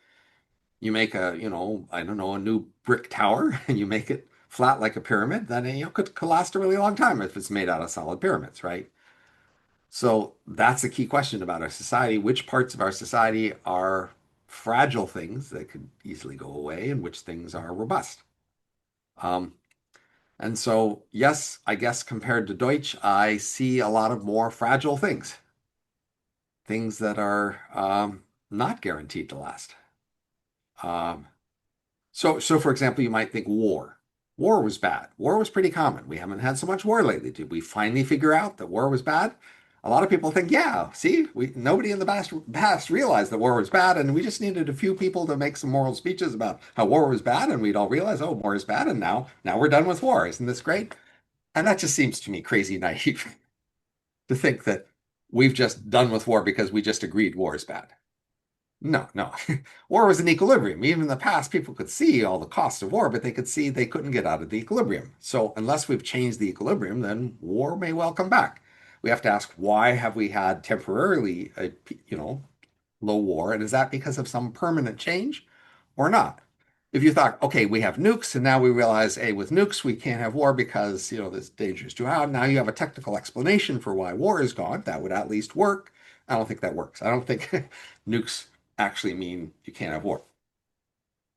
You make I don't know, a new brick tower and you make it flat like a pyramid, then could last a really long time if it's made out of solid pyramids, right? So that's the key question about our society. Which parts of our society are fragile things that could easily go away and which things are robust? Um, and so, yes, I guess compared to Deutsch, I see a lot of more fragile things, things that are not guaranteed to last. Um, so for example, you might think war. War was bad. War was pretty common. We haven't had so much war lately. Did we finally figure out that war was bad? A lot of people think, yeah, see, nobody in the past realized that war was bad, and we just needed a few people to make some moral speeches about how war was bad, and we'd all realize, oh, war is bad, and now we're done with war. Isn't this great? And that just seems to me crazy naive to think that we've just done with war because we just agreed war is bad. No, no. War was an equilibrium. Even in the past, people could see all the costs of war, but they could see they couldn't get out of the equilibrium. So unless we've changed the equilibrium, then war may well come back. We have to ask, why have we had temporarily low war, and is that because of some permanent change or not? If you thought, okay, we have nukes, and now we realize, hey, with nukes we can't have war because this danger is too high. Now you have a technical explanation for why war is gone. That would at least work. I don't think that works. I don't think nukes actually mean you can't have war,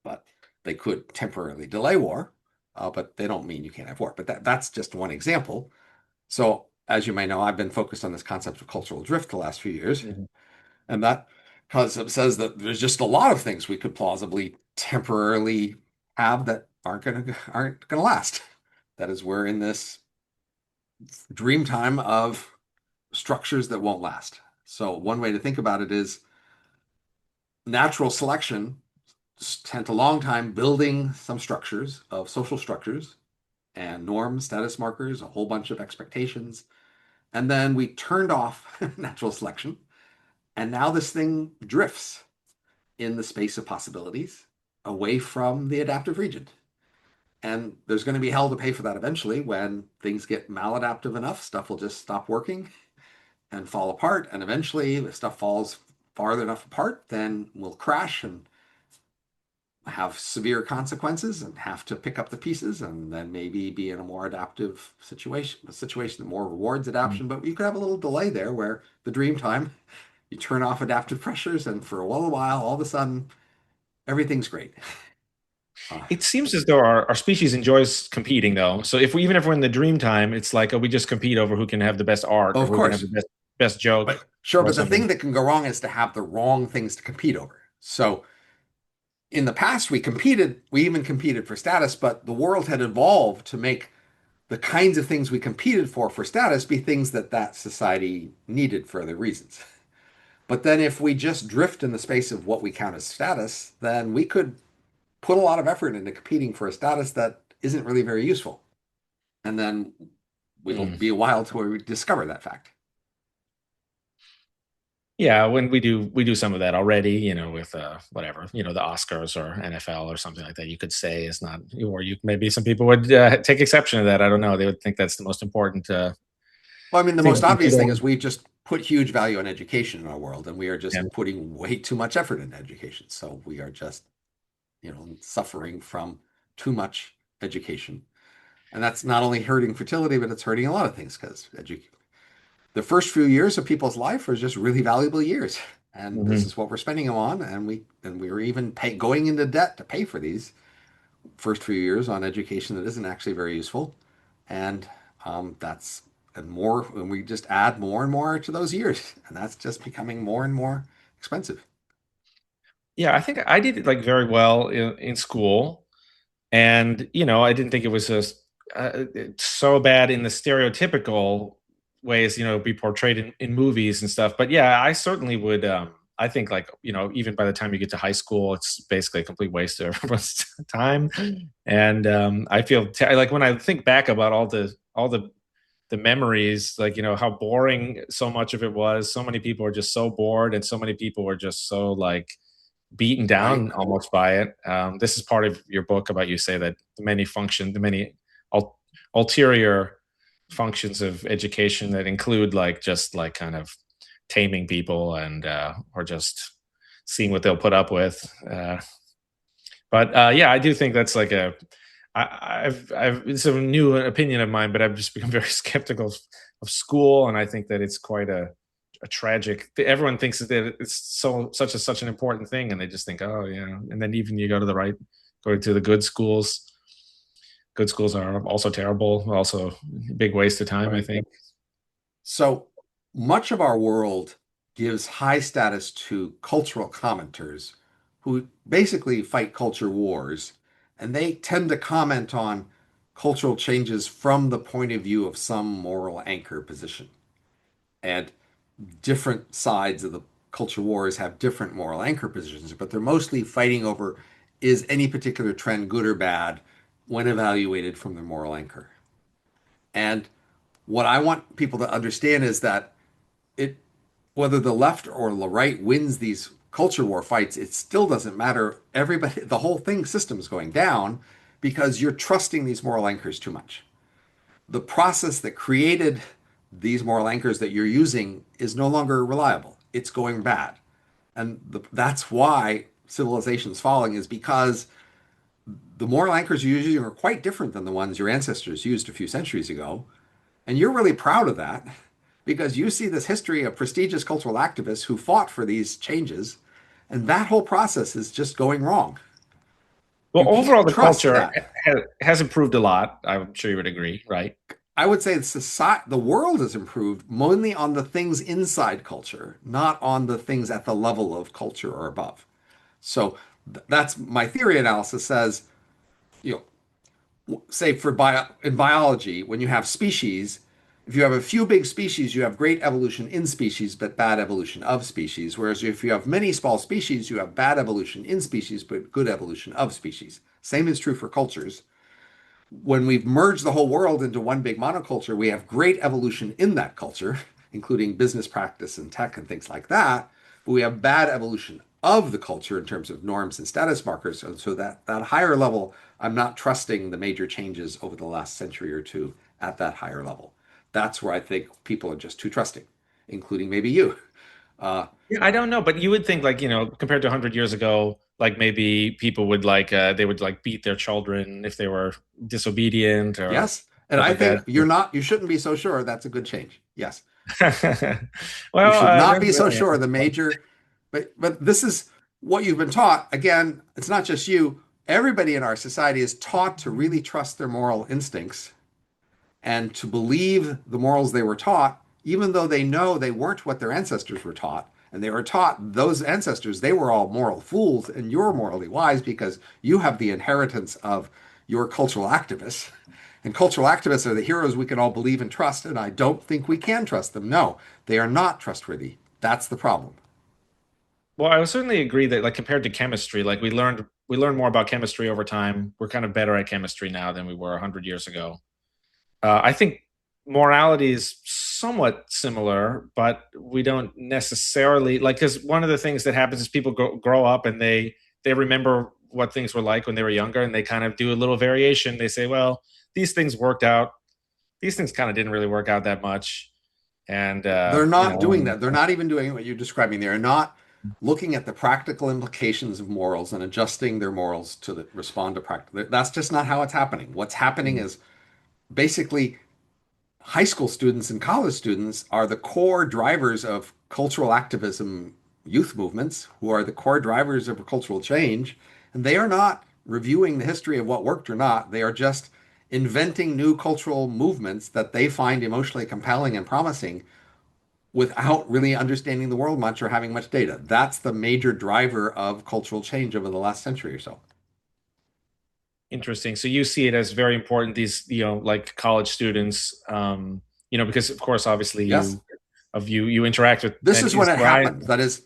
but they could temporarily delay war, but they don't mean you can't have war. But that's just one example. So as you may know, I've been focused on this concept of cultural drift the last few years. Mhm. And that concept says that there's just a lot of things we could plausibly temporarily have that aren't gonna last. That is, we're in this dream time of structures that won't last. So one way to think about it is natural selection spent a long time building some structures of social structures and norms, status markers, a whole bunch of expectations. And then we turned off natural selection. And now this thing drifts in the space of possibilities away from the adaptive region. And there's going to be hell to pay for that eventually when things get maladaptive enough. Stuff will just stop working and fall apart. And eventually, if stuff falls farther enough apart, then we'll crash and have severe consequences and have to pick up the pieces and then maybe be in a more adaptive situation, a situation that more rewards adaptation. But you could have a little delay there where the dream time, you turn off adaptive pressures, and for a little while, all of a sudden, everything's great. Uh, It seems as though our species enjoys competing, though. So if we're in the dream time, it's like, oh, we just compete over who can have the best art or of who can have course, the best joke but sure, or but the something. thing that can go wrong is to have the wrong things to compete over. So in the past, we even competed for status, but the world had evolved to make the kinds of things we competed for status be things that society needed for other reasons. But then if we just drift in the space of what we count as status, then we could put a lot of effort into competing for a status that isn't really very useful. And then it'll Hmm. be a while till we discover that fact. Yeah, when we do some of that already, with whatever, the Oscars or NFL or something like that. You could say is not, or you maybe some people would take exception to that. I don't know. They would think that's the most important Well, I mean, the thing most to compete obvious thing over. is we've just put huge value on education in our world, and we are Yeah. just putting way too much effort into education. So we are just, suffering from too much education. And that's not only hurting fertility, but it's hurting a lot of things because the first few years of people's life are just really valuable years. And this Mhm. is what we're spending them on. And we are even going into debt to pay for these first few years on education that isn't actually very useful. And that's and more, and we just add more and more to those years, and that's just becoming more and more expensive. Yeah, I think I did it like very well in school, and I didn't think it was just so bad in the stereotypical ways be portrayed in movies and stuff. But yeah, I certainly would. I think like even by the time you get to high school, it's basically a complete waste of everyone's time. And I feel like when I think back about all the memories, like how boring so much of it was. So many people are just so bored, and so many people were just so like beaten Right. down almost by it. This is part of your book about you say that the many ul- ulterior functions of education that include like just like kind of taming people and or just seeing what they'll put up with. But yeah, I do think that's like I've it's a new opinion of mine, but I've just become very skeptical of school, and I think that it's quite a tragic. Everyone thinks that it's such an important thing, and they just think, oh yeah. And then even you go to the good schools. Good schools are also terrible, also a big waste of time, I Right. think. So much of our world gives high status to cultural commenters who basically fight culture wars, and they tend to comment on cultural changes from the point of view of some moral anchor position. And different sides of the culture wars have different moral anchor positions, but they're mostly fighting over, is any particular trend good or bad when evaluated from their moral anchor. And what I want people to understand is that it whether the left or the right wins these culture war fights, it still doesn't matter. Everybody, the whole thing system is going down because you're trusting these moral anchors too much. The process that created these moral anchors that you're using is no longer reliable. It's going bad. And that's why civilization is falling, is because the moral anchors you're using are quite different than the ones your ancestors used a few centuries ago. And you're really proud of that because you see this history of prestigious cultural activists who fought for these changes. And that whole process is just going wrong. Well, You overall, can't the trust culture that. has improved a lot. I'm sure you would agree, right? I would say the world has improved mainly on the things inside culture, not on the things at the level of culture or above. So that's my theory analysis says, you say in biology, when you have species, if you have a few big species, you have great evolution in species, but bad evolution of species. Whereas if you have many small species, you have bad evolution in species, but good evolution of species. Same is true for cultures. When we've merged the whole world into one big monoculture, we have great evolution in that culture, including business practice and tech and things like that. But we have bad evolution of the culture in terms of norms and status markers. And so that higher level, I'm not trusting the major changes over the last century or two at that higher level. That's where I think people are just too trusting, including maybe you. Uh, Yeah, I don't know, but you would think like, compared to 100 years ago, like maybe people would like they would like beat their children if they were disobedient or yes. And stuff I like that. think you shouldn't be so sure that's a good change. Yes. You Well, should not that's be so really sure the major, but this is what you've been taught. Again, it's not just you. Everybody in our society is taught to really trust their moral instincts and to believe the morals they were taught, even though they know they weren't what their ancestors were taught. And they were taught those ancestors, they were all moral fools, and you're morally wise because you have the inheritance of your cultural activists. And cultural activists are the heroes we can all believe and trust, and I don't think we can trust them. No, they are not trustworthy. That's the problem. well, I would certainly agree that like compared to chemistry, like we learned more about chemistry over time. We're kind of better at chemistry now than we were 100 years ago. I think morality is somewhat similar, but we don't necessarily like because one of the things that happens is people grow up and they remember what things were like when they were younger, and they kind of do a little variation. They say, well, these things worked out. These things kind of didn't really work out that much. And They're you not know, doing that. They're not even doing what you're describing. They're not looking at the practical implications of morals and adjusting their morals respond to practical. That's just not how it's happening. What's happening is basically high school students and college students are the core drivers of cultural activism youth movements, who are the core drivers of cultural change. And they are not reviewing the history of what worked or not. They are just inventing new cultural movements that they find emotionally compelling and promising without really understanding the world much or having much data. That's the major driver of cultural change over the last century or so. interesting. So you see it as very important, these, like college students, because of course, obviously Yes, you interact with, this and is when is it right. happened. That is,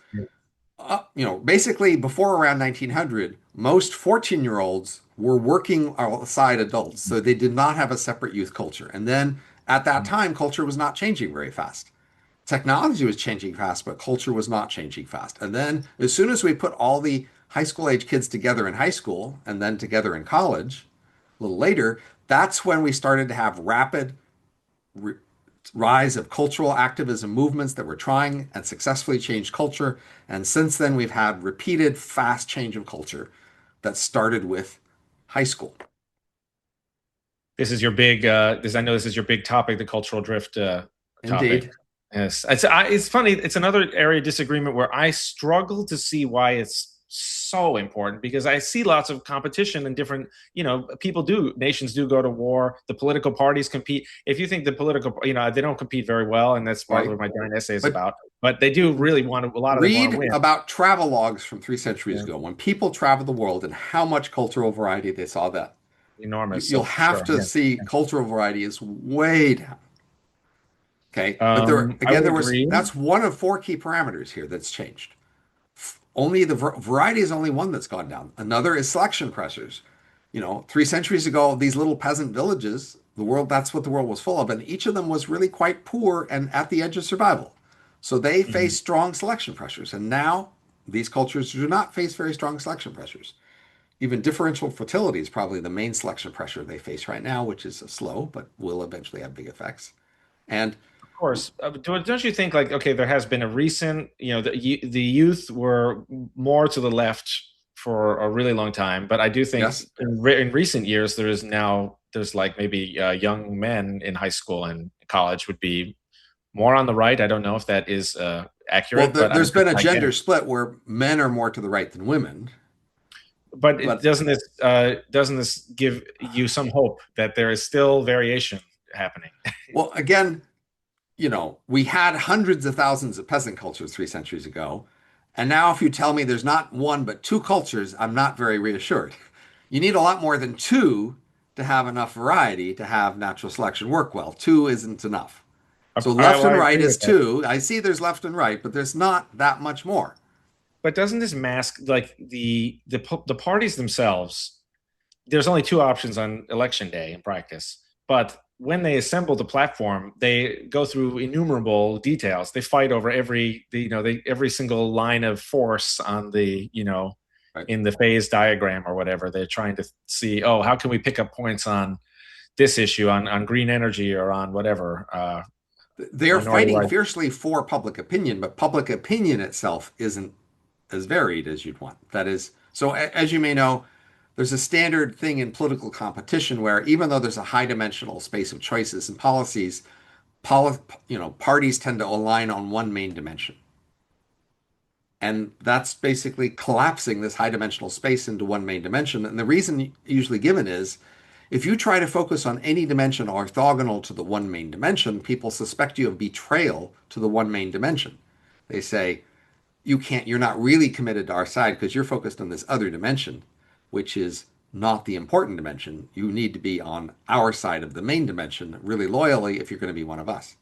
basically before around 1900, most 14-year-olds were working alongside adults, so they did not have a separate youth culture. And then at that time, culture was not changing very fast. Technology was changing fast, but culture was not changing fast. And then as soon as we put all the high school age kids together in high school and then together in college, a little later, that's when we started to have rapid rise of cultural activism movements that were trying and successfully changed culture. And since then, we've had repeated fast change of culture that started with high school. This is your big. I know this is your big topic, the cultural drift topic. Indeed. Yes, it's funny. It's another area of disagreement where I struggle to see why it's so important, because I see lots of competition and different. Nations do go to war. The political parties compete. If you think the political, they don't compete very well, and that's partly Right. what my giant essay is But about. But they do really want to. A lot of them want to read win. about travel logs from 3 centuries Yeah, ago when people traveled the world and how much cultural variety they saw that. enormous. You'll So for have sure. to Yeah. see cultural variety is way down. Okay. But I would that's agree. one of four key parameters here that's changed. Only the variety is only one that's gone down. Another is selection pressures. 3 centuries ago, these little peasant villages, that's what the world was full of, and each of them was really quite poor and at the edge of survival. So they Mhm. faced strong selection pressures. And now these cultures do not face very strong selection pressures. Even differential fertility is probably the main selection pressure they face right now, which is slow, but will eventually have big effects. And Of course, don't you think, like, okay, there has been a recent, the youth were more to the left for a really long time, but I do think yes, in recent years there's like maybe young men in high school and college would be more on the right. I don't know if that is well, accurate, but there's been a I get gender it. split where men are more to the right than women. But But doesn't this give you some hope that there is still variation happening? well, again, we had hundreds of thousands of peasant cultures 3 centuries ago. And now, if you tell me there's not one but two cultures, I'm not very reassured. You need a lot more than two to have enough variety to have natural selection work well. Two isn't enough. So left I and right agree is with that. two. I see there's left and right, but there's not that much more. But doesn't this mask, like, the parties themselves? There's only two options on election day in practice, but when they assemble the platform, they go through innumerable details. They fight over every single line of force on Right? in the phase diagram or whatever. They're trying to see, oh, how can we pick up points on this issue, on green energy, or on whatever, They're minority fighting rights. fiercely for public opinion, but public opinion itself isn't as varied as you'd want. That is, so as you may know, there's a standard thing in political competition where even though there's a high dimensional space of choices and policies, parties tend to align on one main dimension. And that's basically collapsing this high dimensional space into one main dimension. And the reason usually given is if you try to focus on any dimension orthogonal to the one main dimension, people suspect you of betrayal to the one main dimension. They say, you're not really committed to our side because you're focused on this other dimension, which is not the important dimension. You need to be on our side of the main dimension really loyally if you're going to be one of us.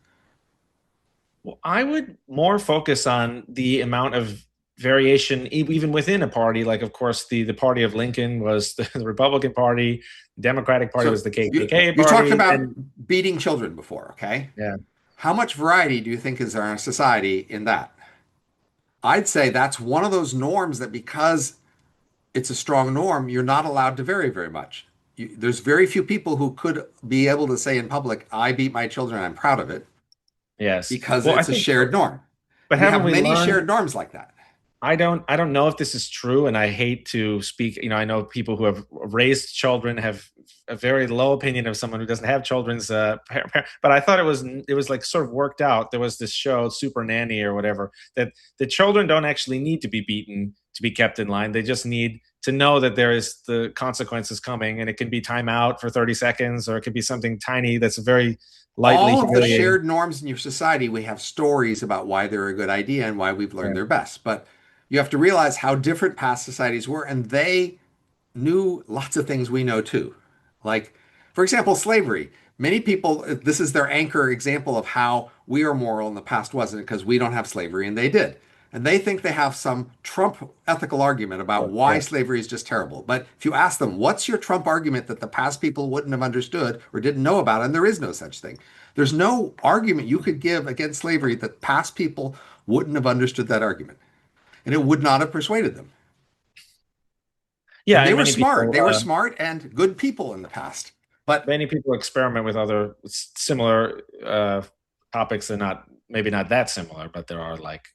Well, I would more focus on the amount of variation, even within a party. Like, of course, the party of Lincoln was the Republican Party, the Democratic Party So was the you KKK you talked party, about and beating children before, okay? yeah. How much variety do you think is in our society in that? I'd say that's one of those norms that because it's a strong norm, you're not allowed to vary very much. There's very few people who could be able to say in public, I beat my children, I'm proud of it. Yes. because Well, I it's a think, shared norm. but And we haven't have we many learned? shared norms like that. I don't know if this is true, and I hate to speak. I know people who have raised children have a very low opinion of someone who doesn't have children's. But I thought it was like sort of worked out. There was this show, Super Nanny or whatever, that the children don't actually need to be beaten to be kept in line. They just need to know that there is the consequences coming, and it can be time out for 30 seconds, or it could be something tiny that's very lightly All of the humiliating. shared norms in your society, we have stories about why they're a good idea and why we've learned Yeah. they're best. But you have to realize how different past societies were, and they knew lots of things we know too. Like, for example, slavery. Many people, this is their anchor example of how we are moral and the past wasn't because we don't have slavery and they did. And they think they have some Trump ethical argument about why Yeah. slavery is just terrible. But if you ask them, what's your Trump argument that the past people wouldn't have understood or didn't know about? And there is no such thing. There's no argument you could give against slavery that past people wouldn't have understood that argument. And it would not have persuaded them. Yeah, And they and were smart. They were smart and good people in the past. But many people experiment with other similar topics. They're not maybe not that similar, but there are like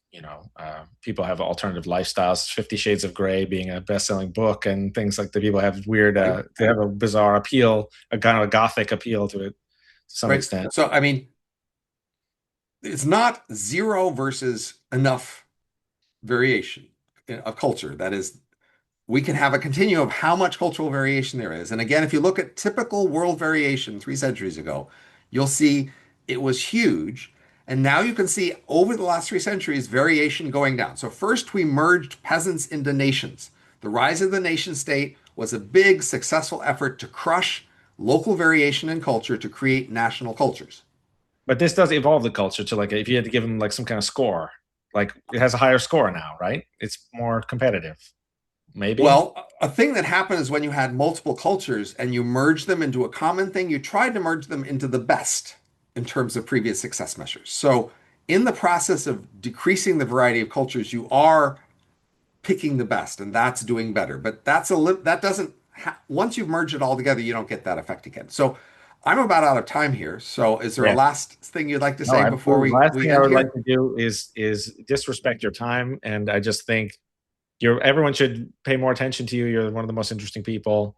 people have alternative lifestyles. 50 Shades of Grey being a best-selling book, and things like that. People have weird, right, they have a bizarre appeal, a kind of a gothic appeal to it to some right. extent. So I mean, it's not zero versus enough variation of culture. That is, we can have a continuum of how much cultural variation there is. And again, if you look at typical world variation 3 centuries ago, you'll see it was huge. And now you can see over the last 3 centuries, variation going down. So first we merged peasants into nations. The rise of the nation state was a big successful effort to crush local variation in culture to create national cultures. But this does evolve the culture to like if you had to give them like some kind of score, like it has a higher score now, right? It's more competitive, maybe. Well, a thing that happened is when you had multiple cultures and you merged them into a common thing, you tried to merge them into the best in terms of previous success measures. So, in the process of decreasing the variety of cultures, you are picking the best, and that's doing better. But that doesn't once you've merged it all together, you don't get that effect again. So, I'm about out of time here. So, is there a Yeah. last thing you'd like to No, say before absolutely. we Last we thing I end would like here? to do is disrespect your time, and I just think everyone should pay more attention to you. You're one of the most interesting people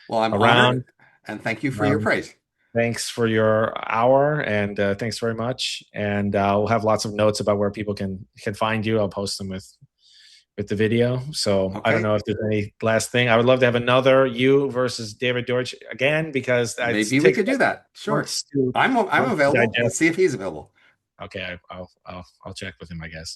Well, I'm honored, around. and thank you for your Um, praise. Thanks for your hour, and thanks very much. And we'll have lots of notes about where people can find you. I'll post them with the video. So I don't Okay. know if there's any last thing. I would love to have another you versus David Deutsch again because it Maybe we takes could do that. Sure. months to I'm months to available. Let's digest. see if he's available. Okay, I'll check with him, I guess.